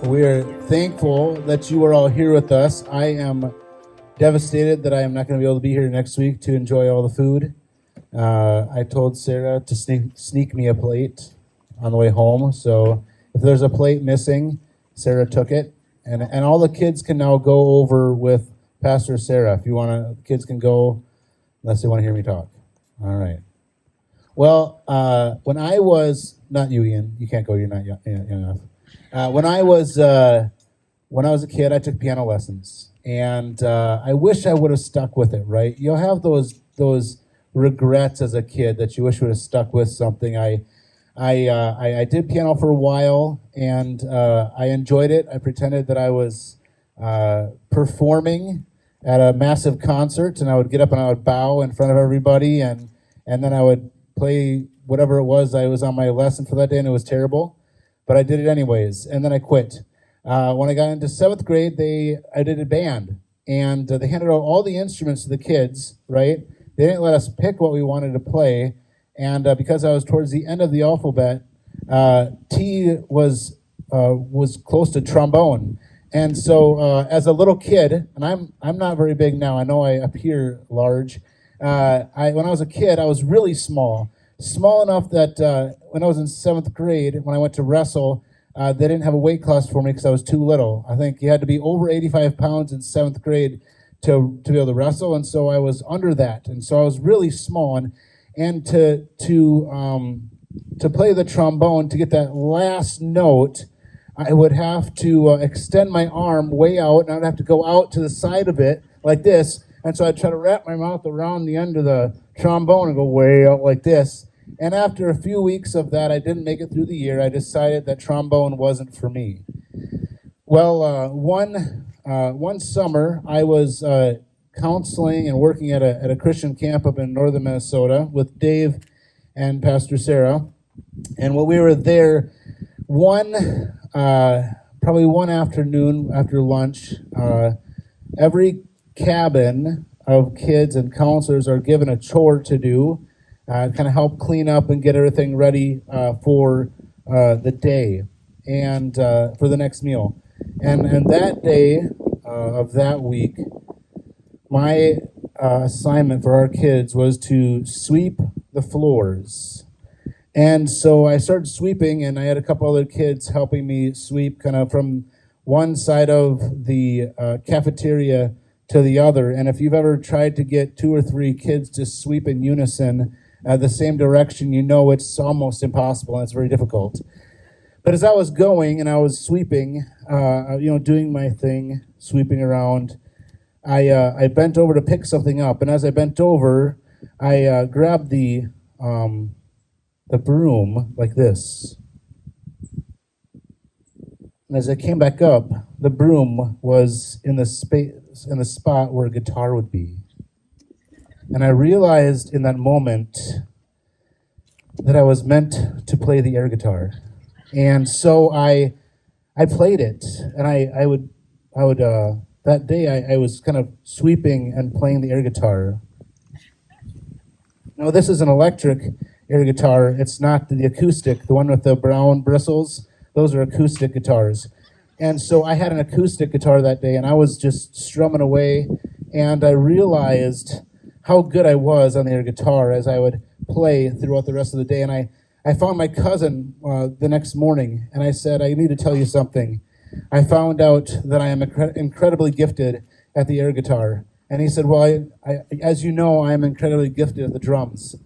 We're thankful that you are all here with us. I am devastated that I am not going to be able to be here next week to enjoy all the food. I told Sarah to sneak me a plate on the way home. So if there's a plate missing, Sarah took it. And all the kids can now go over with Pastor Sarah. If you want to, kids can go unless they want to hear me talk. All right. Well, when I was, not you, Ian, you can't go, you're not young enough. When I was a kid, I took piano lessons, and I wish I would have stuck with it. Right? You'll have those regrets as a kid that you wish you would have stuck with something. I did piano for a while, and I enjoyed it. I pretended that I was performing at a massive concert, and I would get up and I would bow in front of everybody, and then I would play whatever it was I was on my lesson for that day, and it was terrible. But I did it anyways, and then I quit. When I got into 7th grade, I did a band, and they handed out all the instruments to the kids, right? They didn't let us pick what we wanted to play, and because I was towards the end of the alphabet, T was close to trombone. And so as a little kid, and I'm not very big now, I know I appear large. When I was a kid, I was really small enough that when I was in 7th grade, when I went to wrestle, they didn't have a weight class for me because I was too little. I think you had to be over 85 pounds in 7th grade to be able to wrestle, and so I was under that, and so I was really small. And to play the trombone, to get that last note, I would have to extend my arm way out, and I'd have to go out to the side of it like this. And so I'd try to wrap my mouth around the end of the trombone and go way out like this. And after a few weeks of that, I didn't make it through the year. I decided that trombone wasn't for me. Well, one summer, I was counseling and working at a Christian camp up in northern Minnesota with Dave and Pastor Sarah. And while we were there, probably one afternoon after lunch, every cabin of kids and counselors are given a chore to do, kind of help clean up and get everything ready for the day and for the next meal. And that day of that week, my assignment for our kids was to sweep the floors. And so I started sweeping, and I had a couple other kids helping me sweep kind of from one side of the cafeteria to the other. And if you've ever tried to get 2 or 3 kids to sweep in unison the same direction, you know it's almost impossible and it's very difficult. But as I was going and I was sweeping, doing my thing, sweeping around, I bent over to pick something up. And as I bent over, I grabbed the broom like this. And as I came back up, the broom was in the spot where a guitar would be. And I realized in that moment that I was meant to play the air guitar. And so I played it. And I would that day I was kind of sweeping and playing the air guitar. Now this is an electric air guitar. It's not the acoustic, the one with the brown bristles. Those are acoustic guitars. And so I had an acoustic guitar that day, and I was just strumming away, and I realized how good I was on the air guitar as I would play throughout the rest of the day. And I found my cousin the next morning, and I said, I need to tell you something. I found out that I am incredibly gifted at the air guitar. And he said, well, as you know, I am incredibly gifted at the drums.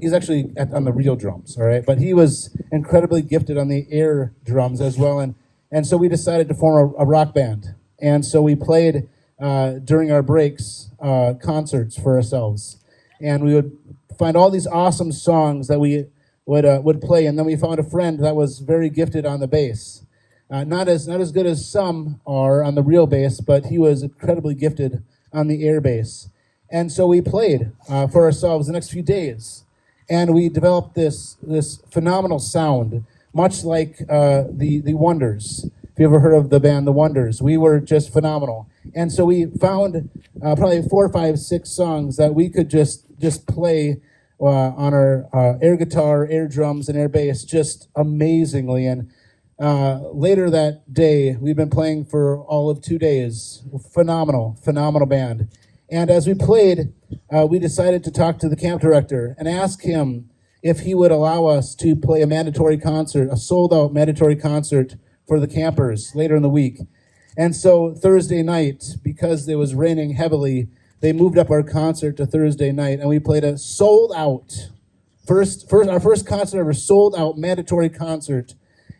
He's actually on the real drums, all right? But he was incredibly gifted on the air drums as well. And so we decided to form a rock band. And so we played during our breaks concerts for ourselves. And we would find all these awesome songs that we would play. And then we found a friend that was very gifted on the bass. Not as good as some are on the real bass, but he was incredibly gifted on the air bass. And so we played for ourselves the next few days. And we developed this phenomenal sound, much like the Wonders. If you ever heard of the band The Wonders, we were just phenomenal. And so we found probably 4, 5, 6 songs that we could just play on our air guitar, air drums, and air bass just amazingly. And Later that day, we've been playing for all of 2 days. Phenomenal band. And as we played, we decided to talk to the camp director and ask him if he would allow us to play a mandatory concert, a sold-out mandatory concert for the campers later in the week. And so Thursday night, because it was raining heavily, they moved up our concert to Thursday night, and we played a sold-out, our first concert ever, sold-out mandatory concert,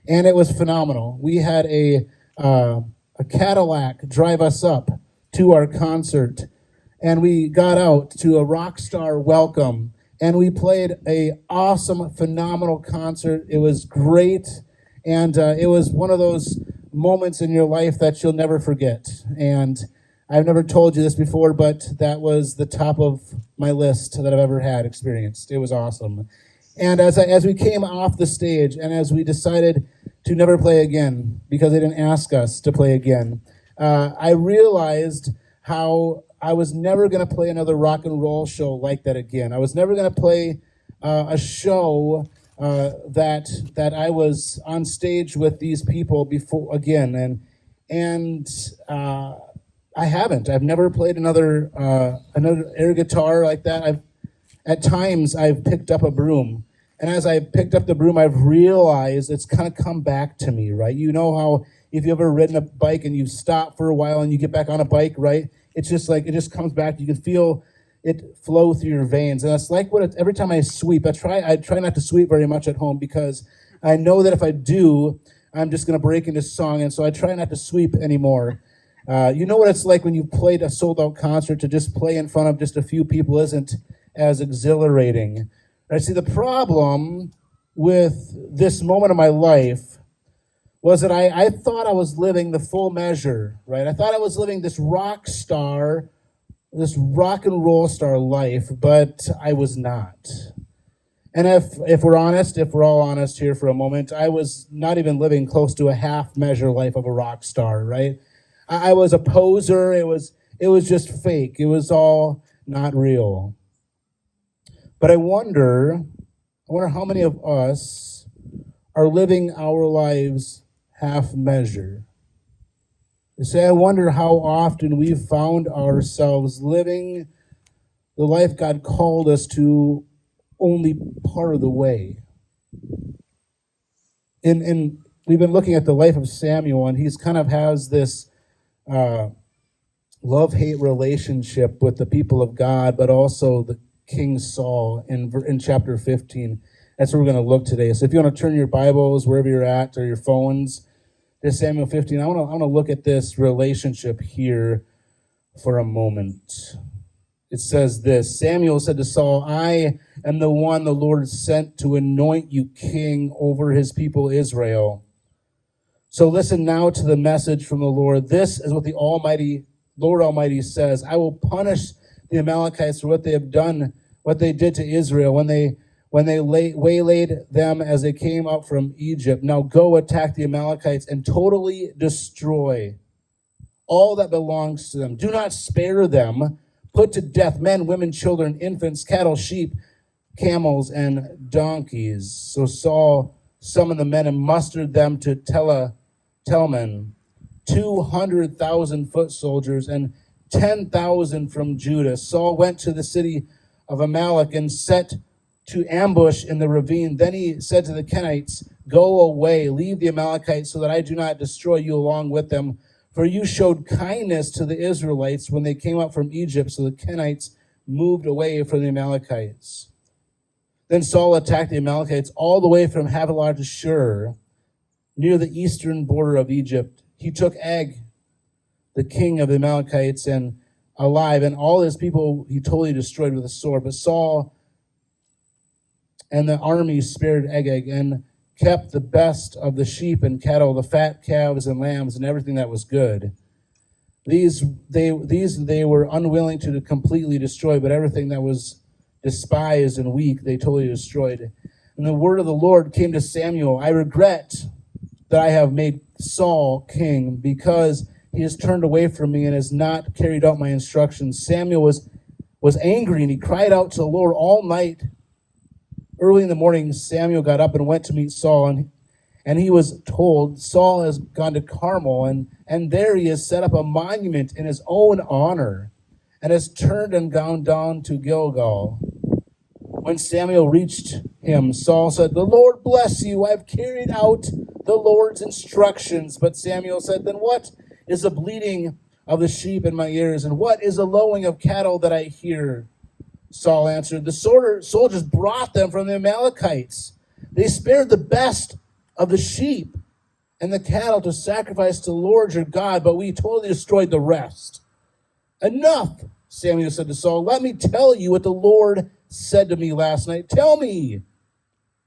and it was phenomenal. We had a Cadillac drive us up to our concert, and we got out to a rock star welcome, and we played a awesome, phenomenal concert. It was great, and it was one of those moments in your life that you'll never forget. And I've never told you this before, but that was the top of my list that I've ever had experienced. It was awesome. And as we came off the stage, and as we decided to never play again because they didn't ask us to play again, I realized how I was never going to play another rock and roll show like that again. I was never going to play a show that I was on stage with these people before again, and I haven't. I've never played another air guitar like that. At times I've picked up a broom, and as I picked up the broom, I've realized it's kind of come back to me, right? You know how if you've ever ridden a bike and you stop for a while and you get back on a bike, right? It's just like, it just comes back. You can feel it flow through your veins. And that's like every time I sweep, I try not to sweep very much at home because I know that if I do, I'm just going to break into song. And so I try not to sweep anymore. You know what it's like when you played a sold out concert, to just play in front of just a few people isn't as exhilarating. Right? See, the problem with this moment of my life was that I thought I was living the full measure, right? I thought I was living this rock and roll star life, but I was not. And if we're honest, if we're all honest here for a moment, I was not even living close to a half measure life of a rock star, right? I was a poser. It was just fake. It was all not real. But I wonder how many of us are living our lives half measure. You say, I wonder how often we've found ourselves living the life God called us to only part of the way. And we've been looking at the life of Samuel, and he's kind of has this love-hate relationship with the people of God, but also the King Saul in chapter 15. That's where we're going to look today. So if you want to turn your Bibles wherever you're at, or your phones, to Samuel 15, I want to look at this relationship here for a moment. It says this: Samuel said to Saul, I am the one the Lord sent to anoint you king over his people Israel. So listen now to the message from the Lord. This is what the Lord Almighty says. I will punish the Amalekites for what they have done, what they did to Israel when they waylaid them as they came up from Egypt. Now go attack the Amalekites and totally destroy all that belongs to them. Do not spare them. Put to death men, women, children, infants, cattle, sheep, camels, and donkeys. So Saul summoned the men and mustered them to Telman, 200,000 foot soldiers and 10,000 from Judah. Saul went to the city of Amalek and set to ambush in the ravine. Then he said to the Kenites, go away, leave the Amalekites so that I do not destroy you along with them. For you showed kindness to the Israelites when they came up from Egypt. So the Kenites moved away from the Amalekites. Then Saul attacked the Amalekites all the way from Havilah to Shur, near the eastern border of Egypt. He took Og, the king of the Amalekites, and alive, and all his people he totally destroyed with a sword. But Saul and the army spared Agag and kept the best of the sheep and cattle, the fat calves and lambs, and everything that was good. These they were unwilling to completely destroy, but everything that was despised and weak they totally destroyed. And the word of the Lord came to Samuel: I regret that I have made Saul king, because he has turned away from me and has not carried out my instructions. Samuel was angry, and he cried out to the Lord all night. Early in the morning, Samuel got up and went to meet Saul, And he was told, Saul has gone to Carmel, and there he has set up a monument in his own honor and has turned and gone down to Gilgal. When Samuel reached him, Saul said, "The Lord bless you. I've carried out the Lord's instructions." But Samuel said, "Then what is the bleating of the sheep in my ears? And what is the lowing of cattle that I hear?" Saul answered, "The soldiers brought them from the Amalekites. They spared the best of the sheep and the cattle to sacrifice to the Lord your God, but we totally destroyed the rest." "Enough," Samuel said to Saul. "Let me tell you what the Lord said to me last night." "Tell me,"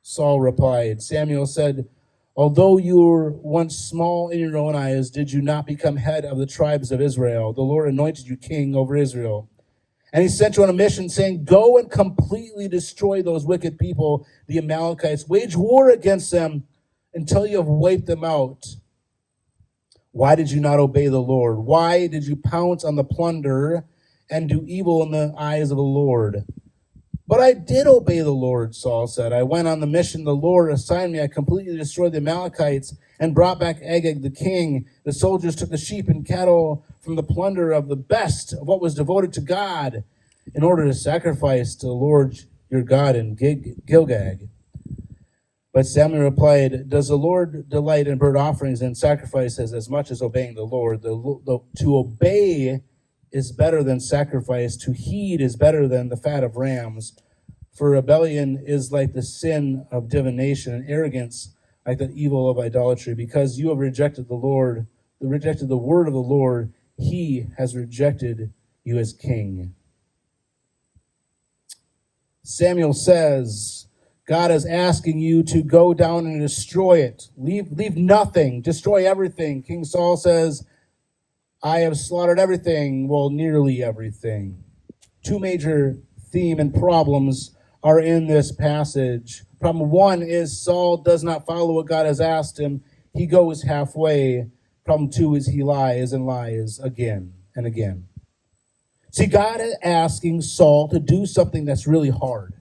Saul replied. Samuel said, "Although you were once small in your own eyes, did you not become head of the tribes of Israel? The Lord anointed you king over Israel. And he sent you on a mission saying, 'Go and completely destroy those wicked people, the Amalekites. Wage war against them until you have wiped them out.' Why did you not obey the Lord? Why did you pounce on the plunder and do evil in the eyes of the Lord?" "But I did obey the Lord," Saul said. "I went on the mission the Lord assigned me. I completely destroyed the Amalekites and brought back Agag the king. The soldiers took the sheep and cattle from the plunder of the best of what was devoted to God in order to sacrifice to the Lord your God in Gilgal." But Samuel replied, "Does the Lord delight in burnt offerings and sacrifices as much as obeying the Lord? To obey is better than sacrifice. To heed is better than the fat of rams. For rebellion is like the sin of divination, and arrogance like the evil of idolatry. Because you have rejected the Lord, rejected the word of the Lord, he has rejected you as king." Samuel says, God is asking you to go down and destroy it. Leave nothing. Destroy everything. King Saul says, "I have slaughtered everything." Well, nearly everything. Two major theme and problems are in this passage. Problem one is Saul does not follow what God has asked him. He goes halfway. Problem two is he lies and lies again and again. See, God is asking Saul to do something that's really hard.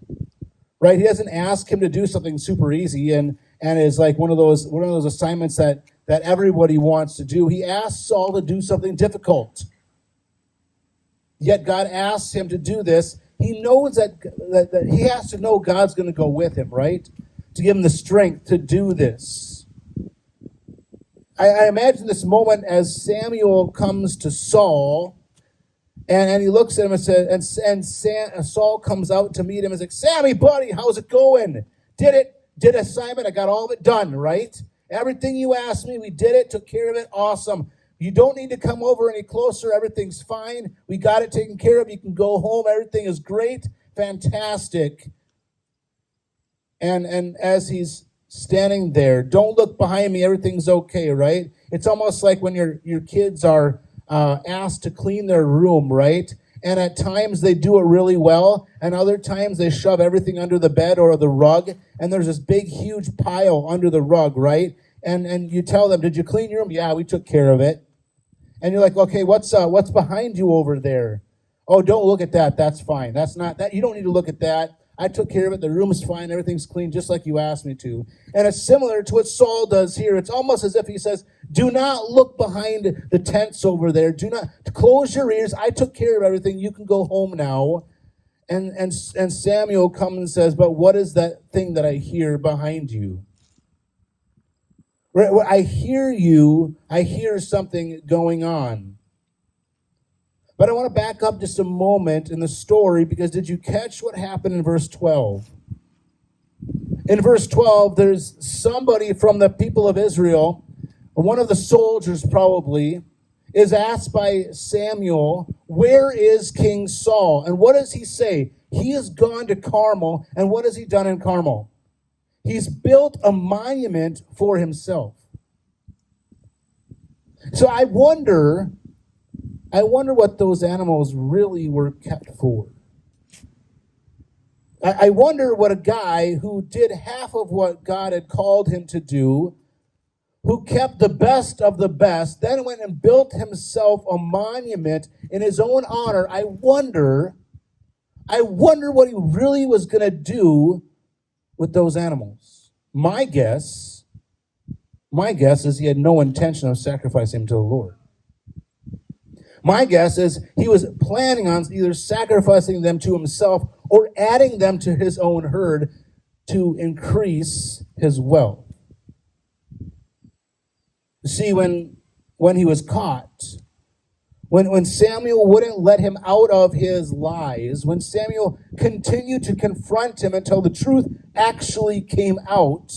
Right? He doesn't ask him to do something super easy and is like one of those assignments that everybody wants to do. He asks Saul to do something difficult. Yet God asks him to do this. He knows that he has to know God's going to go with him, right? To give him the strength to do this. I imagine this moment as Samuel comes to Saul. And he looks at him and says, and Saul comes out to meet him and says, "Sammy, buddy, how's it going? Did assignment, I got all of it done, right? Everything you asked me, we did it, took care of it, awesome. You don't need to come over any closer, everything's fine. We got it taken care of, you can go home, everything is great, fantastic." And as he's standing there, "Don't look behind me, everything's okay," right? It's almost like when your kids are asked to clean their room, right? And at times they do it really well, and other times they shove everything under the bed or the rug, and there's this big, huge pile under the rug, right? And you tell them, "Did you clean your room?" "Yeah, we took care of it." And you're like, "Okay, what's behind you over there?" "Oh, don't look at that. That's fine. That's not that. You don't need to look at that. I took care of it. The room is fine. Everything's clean, just like you asked me to." And it's similar to what Saul does here. It's almost as if he says, "Do not look behind the tents over there. Do not close your ears. I took care of everything. You can go home now." And Samuel comes and says, "But what is that thing that I hear behind you?" I hear you. I hear something going on. But I want to back up just a moment in the story, because did you catch what happened in verse 12? In verse 12, there's somebody from the people of Israel, one of the soldiers probably, is asked by Samuel, "Where is King Saul?" And what does he say? He has gone to Carmel, and what has he done in Carmel? He's built a monument for himself. So I wonder what those animals really were kept for. I wonder what a guy who did half of what God had called him to do, who kept the best of the best, then went and built himself a monument in his own honor. I wonder what he really was going to do with those animals. My guess My guess is he had no intention of sacrificing him to the Lord. My guess is he was planning on either sacrificing them to himself or adding them to his own herd to increase his wealth. See, when he was caught, when Samuel wouldn't let him out of his lies, when Samuel continued to confront him until the truth actually came out,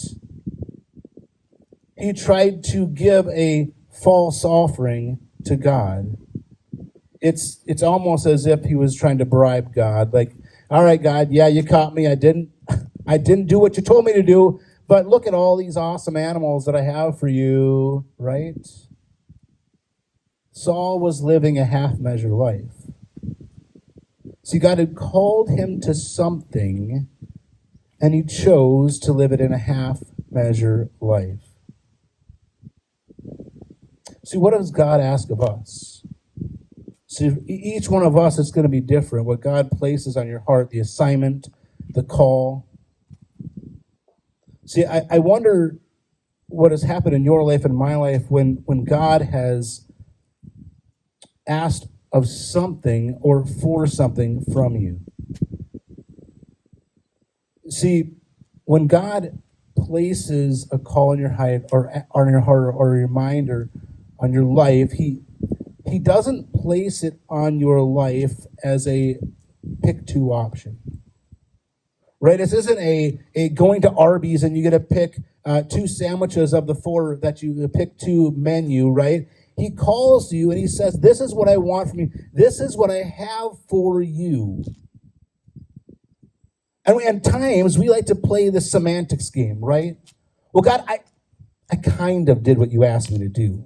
he tried to give a false offering to God. It's almost as if he was trying to bribe God. Like, all right, God, yeah, you caught me. I didn't do what you told me to do, but look at all these awesome animals that I have for you, right? Saul was living a half-measure life. See, God had called him to something, and he chose to live it in a half-measure life. See, what does God ask of us? See, each one of us is going to be different. What God places on your heart, the assignment, the call. See, I wonder what has happened in your life and my life when God has asked of something or for something from you. See, when God places a call in your heart or on your heart or a reminder on your life, He doesn't place it on your life as a pick two option. Right? This isn't a going to Arby's and you get to pick two sandwiches of the four that you pick two menu, right? He calls you and he says, this is what I want from you. This is what I have for you. And at times we like to play the semantics game, right? Well, God, I kind of did what you asked me to do.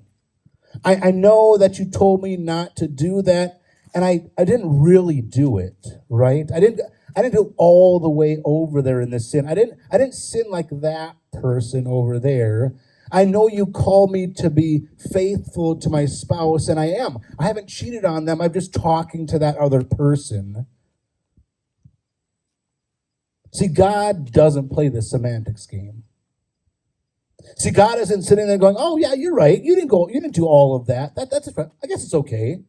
I know that you told me not to do that, and I didn't really do it, right? I didn't go all the way over there in the sin. I didn't sin like that person over there. I know you called me to be faithful to my spouse, and I am. I haven't cheated on them. I'm just talking to that other person. See, God doesn't play the semantics game. See, God isn't sitting there going, oh, yeah, you're right. You didn't do all of that. That's I guess it's okay.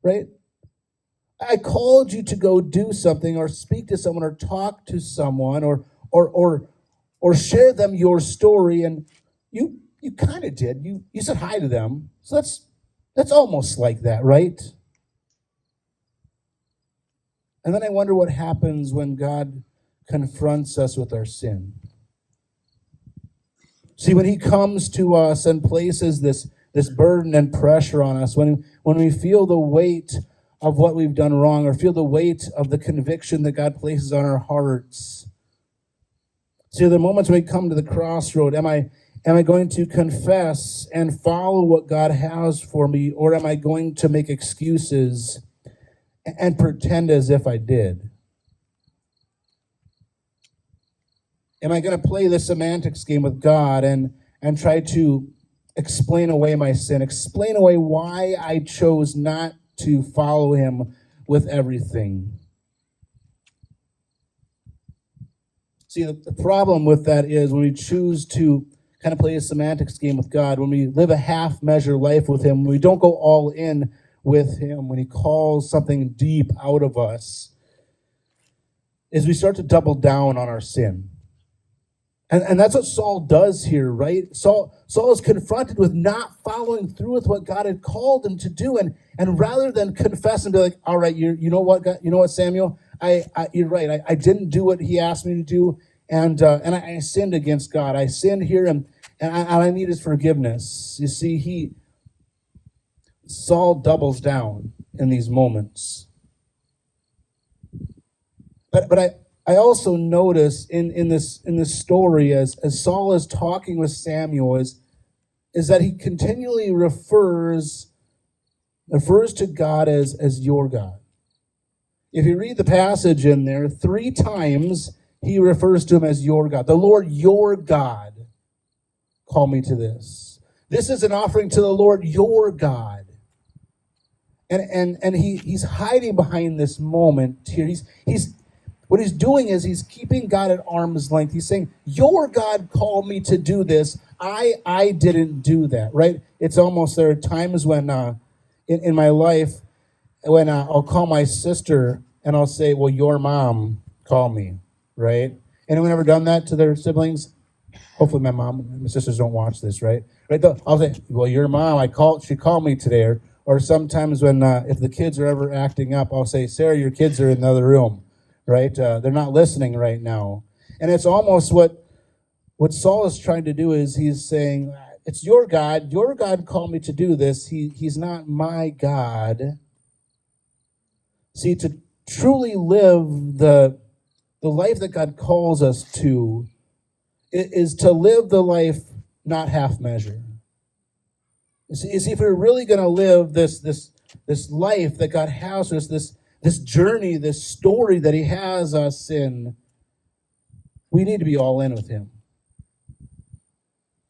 Right? I called you to go do something or speak to someone or talk to someone or share them your story, and you kind of did. You said hi to them. So that's almost like that, right? And then I wonder what happens when God confronts us with our sin. See, when he comes to us and places this burden and pressure on us, when we feel the weight of what we've done wrong or feel the weight of the conviction that God places on our hearts. See, the moments when we come to the crossroad, am I going to confess and follow what God has for me, or am I going to make excuses and pretend as if I did? Am I going to play the semantics game with God and try to explain away my sin, explain away why I chose not to follow him with everything? See, the problem with that is when we choose to kind of play a semantics game with God, when we live a half-measure life with him, when we don't go all in with him, when he calls something deep out of us, is we start to double down on our sin. And that's what Saul does here, right? Saul is confronted with not following through with what God had called him to do, and rather than confess and be like, all right, you know what, God, you know what, Samuel, you're right. I didn't do what he asked me to do, and I sinned against God. I sinned here, and I need his forgiveness. You see, Saul doubles down in these moments. But I also notice in this story as Saul is talking with Samuel is that he continually refers to God as your God. If you read the passage in there, 3 times he refers to him as your God. The Lord your God called me to this. This is an offering to the Lord your God. And he's hiding behind this moment here. What he's doing is he's keeping God at arm's length. He's saying, your God called me to do this. I didn't do that, right? It's almost, there are times when in my life when I'll call my sister and I'll say, well, your mom called me, right? Anyone ever done that to their siblings? Hopefully my mom and my sisters don't watch this, right? Right? I'll say, well, your mom, she called me today. Or sometimes when, if the kids are ever acting up, I'll say, Sarah, your kids are in the other room, right? They're not listening right now. And it's almost what Saul is trying to do is he's saying, it's your God called me to do this. He's not my God. See, to truly live the life that God calls us to is to live the life not half measure. You see, if we're really going to live this life that God has for us, this journey, this story that he has us in, we need to be all in with him.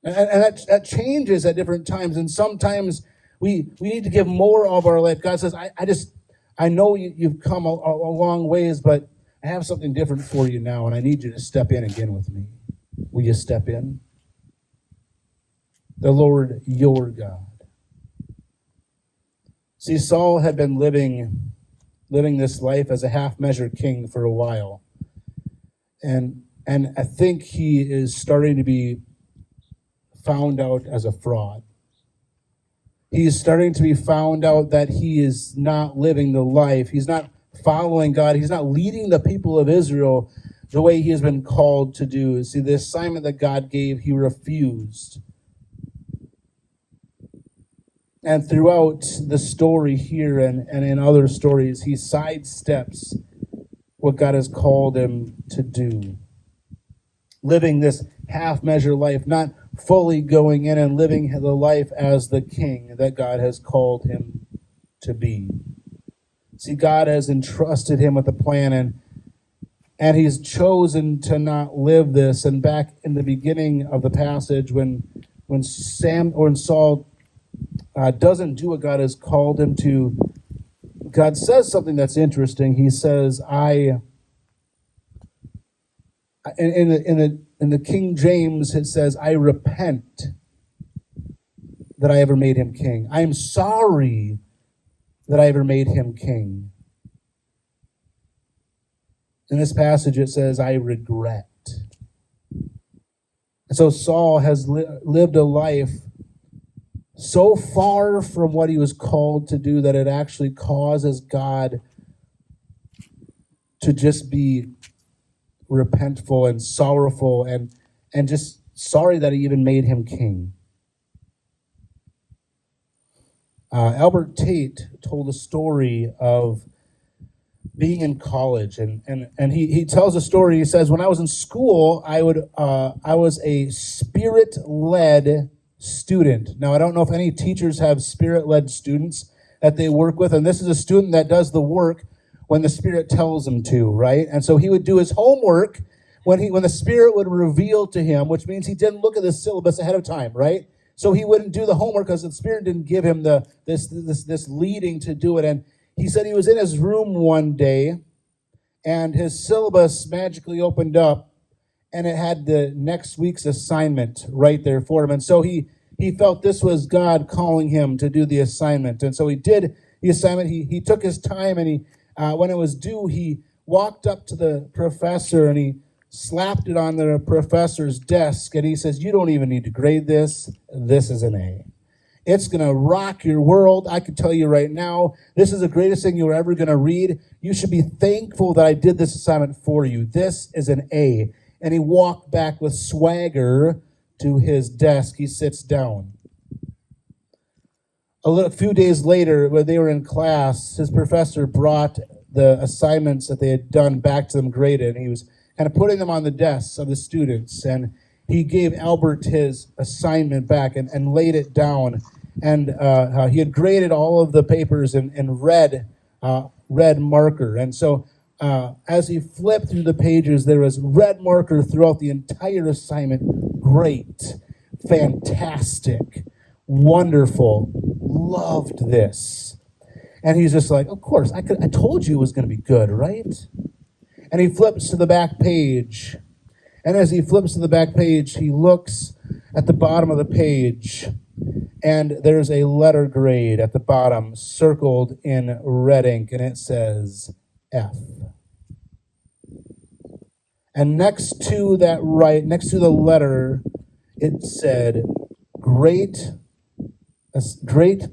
And that changes at different times. And sometimes we need to give more of our life. God says, I know you've come a long ways, but I have something different for you now, and I need you to step in again with me. Will you step in? The Lord, your God. See, Saul had been living this life as a half-measured king for a while. And I think he is starting to be found out as a fraud. He is starting to be found out that he is not living the life. He's not following God. He's not leading the people of Israel the way he has been called to do. See, the assignment that God gave, he refused. And throughout the story here and in other stories, he sidesteps what God has called him to do. Living this half-measure life, not fully going in and living the life as the king that God has called him to be. See, God has entrusted him with a plan, and he's chosen to not live this. And back in the beginning of the passage, when Saul doesn't do what God has called him to, God says something that's interesting. He says, in the King James, it says, I repent that I ever made him king. I am sorry that I ever made him king. In this passage, it says, I regret. And so Saul has lived a life so far from what he was called to do that it actually causes God to just be repentful and sorrowful and just sorry that he even made him king. Albert Tate told a story of being in college, and he tells a story. He says, when I was in school, I was a spirit-led student. Now, I don't know if any teachers have spirit-led students that they work with, and this is a student that does the work when the Spirit tells him to, right? And so he would do his homework when the Spirit would reveal to him, which means he didn't look at the syllabus ahead of time, right? So he wouldn't do the homework because the Spirit didn't give him this leading to do it. And he said he was in his room one day, and his syllabus magically opened up, and it had the next week's assignment right there for him. And so he felt this was God calling him to do the assignment. And so he did the assignment. He took his time, and when it was due, he walked up to the professor and he slapped it on the professor's desk, and he says, you don't even need to grade this. This is an A. It's going to rock your world. I can tell you right now, this is the greatest thing you're ever going to read. You should be thankful that I did this assignment for you. This is an A. And he walked back with swagger to his desk. He sits down. A few days later, when they were in class, his professor brought the assignments that they had done back to them graded, and he was kind of putting them on the desks of the students. And he gave Albert his assignment back and laid it down. And he had graded all of the papers in red marker. And so as he flipped through the pages, there was red marker throughout the entire assignment. Great, fantastic, wonderful, loved this. And he's just like, of course, I told you it was going to be good, right? And he flips to the back page. And as he flips to the back page, he looks at the bottom of the page. And there's a letter grade at the bottom circled in red ink. And it says F. And next to the letter, it said, great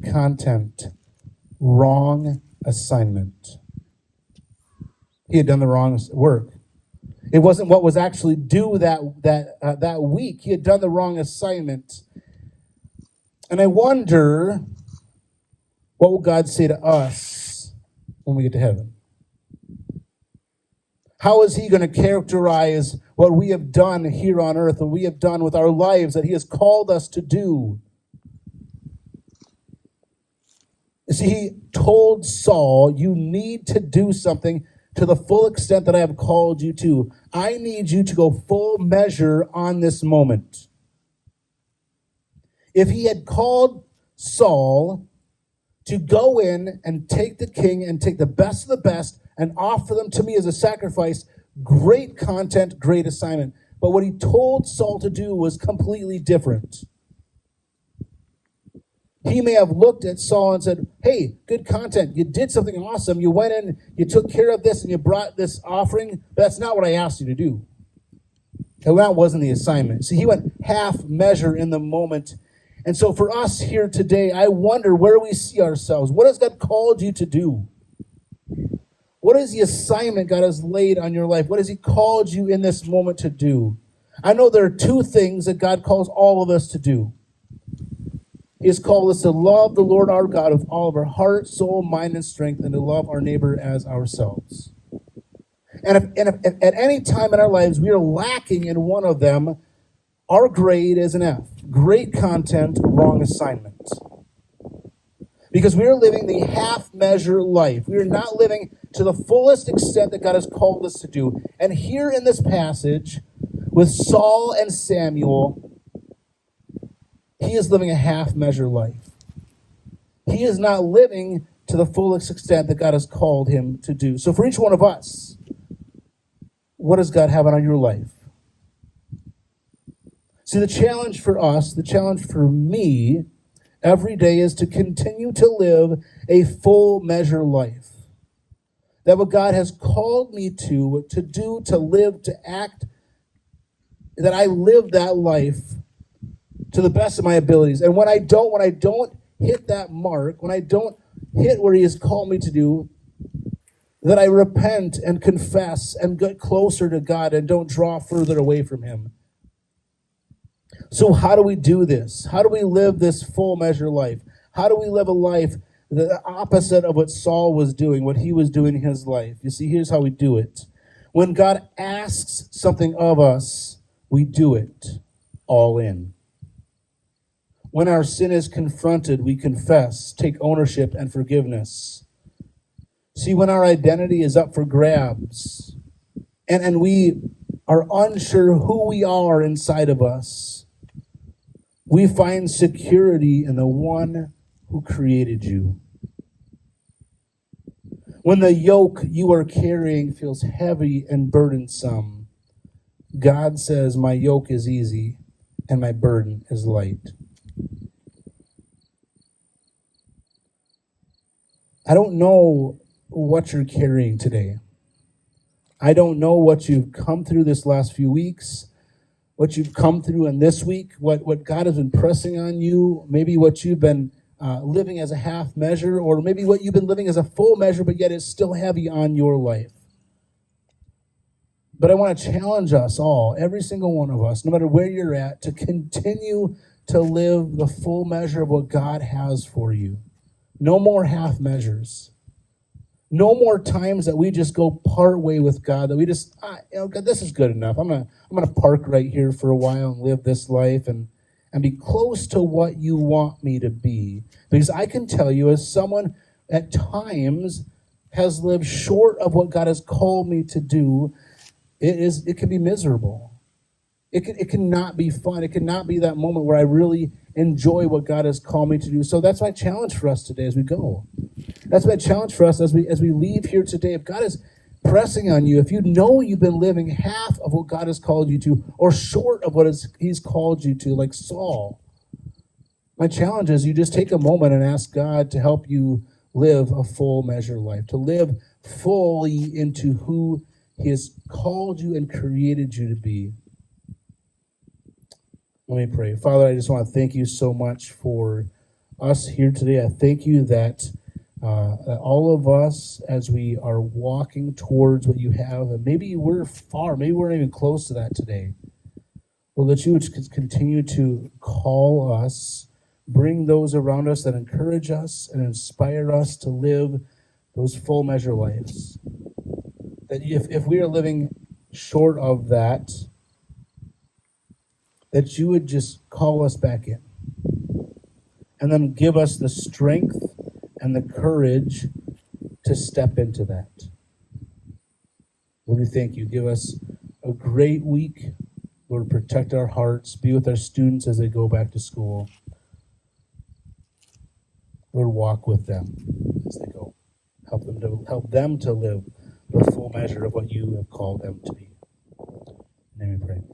content, wrong assignment. He had done the wrong work. It wasn't what was actually due that week. He had done the wrong assignment. And I wonder, what will God say to us when we get to heaven? How is he going to characterize what we have done here on earth, what we have done with our lives that he has called us to do? You see, he told Saul, you need to do something to the full extent that I have called you to. I need you to go full measure on this moment. If he had called Saul to go in and take the king and take the best of the best and offer them to me as a sacrifice, great content, great assignment. But what he told Saul to do was completely different. He may have looked at Saul and said, hey, good content. You did something awesome. You went in, you took care of this, and you brought this offering. But that's not what I asked you to do. And that wasn't the assignment. See, he went half measure in the moment. And so for us here today, I wonder where we see ourselves. What has God called you to do? What is the assignment God has laid on your life? What has he called you in this moment to do? I know there are two things that God calls all of us to do. He has called us to love the Lord our God with all of our heart, soul, mind, and strength, and to love our neighbor as ourselves. And if at any time in our lives we are lacking in one of them, our grade is an F. Great content, wrong assignment. Because we are living the half-measure life. We are not living to the fullest extent that God has called us to do. And here in this passage, with Saul and Samuel, he is living a half-measure life. He is not living to the fullest extent that God has called him to do. So for each one of us, what does God have on your life? See, the challenge for us, the challenge for me, every day is to continue to live a full measure life. That what God has called me to do, to live, to act, that I live that life to the best of my abilities. And when I don't hit that mark, when I don't hit where he has called me to do, that I repent and confess and get closer to God and don't draw further away from him. So how do we do this? How do we live this full measure life? How do we live a life the opposite of what Saul was doing, what he was doing in his life? You see, here's how we do it. When God asks something of us, we do it all in. When our sin is confronted, we confess, take ownership and forgiveness. See, when our identity is up for grabs and we are unsure who we are inside of us, we find security in the one who created you. When the yoke you are carrying feels heavy and burdensome, God says, my yoke is easy and my burden is light. I don't know what you're carrying today. I don't know what you've come through this last few weeks, what you've come through in this week, what God has been pressing on you, maybe what you've been living as a half measure, or maybe what you've been living as a full measure, but yet it's still heavy on your life. But I want to challenge us all, every single one of us, no matter where you're at, to continue to live the full measure of what God has for you. No more half measures. No more times that we just go part way with God, that we just, God, this is good enough. I'm gonna park right here for a while and live this life and be close to what you want me to be. Because I can tell you, as someone at times has lived short of what God has called me to do, it can be miserable. It cannot be fun. It cannot be that moment where I really enjoy what God has called me to do. So that's my challenge for us today as we go. That's my challenge for us as we leave here today. If God has pressing on you, if you know you've been living half of what God has called you to, or short of what He's called you to, like Saul, my challenge is you just take a moment and ask God to help you live a full measure life, to live fully into who He has called you and created you to be. Let me pray. Father, I just want to thank you so much for us here today. I thank you that all of us, as we are walking towards what you have, and maybe we're far, maybe we're not even close to that today, well, that you would continue to call us, bring those around us that encourage us and inspire us to live those full measure lives. That if we are living short of that, that you would just call us back in. And then give us the strength and the courage to step into that. Lord, we thank you. Give us a great week. Lord, protect our hearts. Be with our students as they go back to school. Lord, walk with them as they go. Help them to live the full measure of what you have called them to be. In your name we pray.